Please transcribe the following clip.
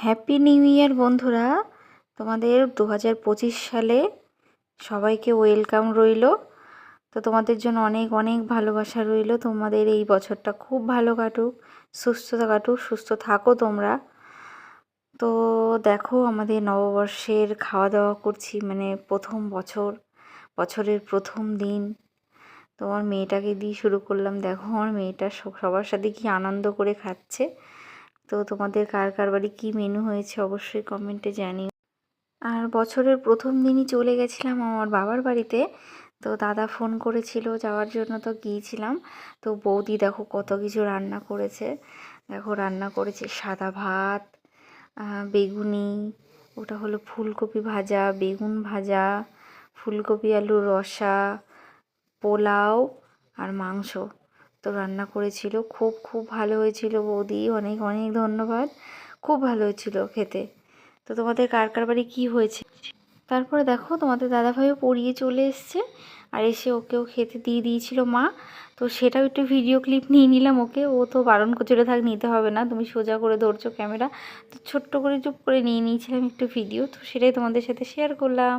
Happy new year বন্ধুরা, তোমাদের 2025 সালে সবাইকে ওয়েলকাম রইল। তো তোমাদের জন্য অনেক অনেক ভালোবাসা রইল। তোমাদের এই বছরটা খুব ভালো কাটুক, সুস্থ থাকো তোমরা। তো দেখো, আমাদের নববর্ষের খাওয়া দাওয়া করছি, মানে বছরের প্রথম দিন। তো আমার মেয়েটাকে দিয়ে শুরু করলাম। দেখো আমার মেয়েটা সবার সাথে কি আনন্দ করে খাচ্ছে। তো তোমাদের কার কার বাড়ি কী মেনু হয়েছে অবশ্যই কমেন্টে জানিও। আর বছরের প্রথম দিনই চলে গেছিলাম আমার বাবার বাড়িতে। তো দাদা ফোন করেছিল যাওয়ার জন্য, তো গিয়েছিলাম। তো বৌদি দেখো কত কিছু রান্না করেছে। দেখো রান্না করেছে সাদা ভাত, বেগুনি, ওটা হলো ফুলকপি ভাজা, বেগুন ভাজা, ফুলকপি আলুর রসা, পোলাও আর মাংস। তো রান্না করেছিল, খুব খুব ভালো হয়েছিল বৌদি, অনেক অনেক ধন্যবাদ। খুব ভালো হয়েছিল খেতে। তো তোমাদের কার কার বাড়ি কী হয়েছে। তারপরে দেখো তোমাদের দাদাভাইও পড়িয়ে চলে এসছে, আর এসে ওকেও খেতে দিয়ে দিয়েছিল মা। তো সেটাও একটু ভিডিও ক্লিপ নিয়ে নিলাম ওকে। ও তো বারণ করছিল, থাক নিতে হবে না, তুমি সোজা করে ধরছো ক্যামেরা। তো ছোট্ট করে চুপ করে নিয়ে নিয়েছিলাম একটু ভিডিও, তো সেটাই তোমাদের সাথে শেয়ার করলাম।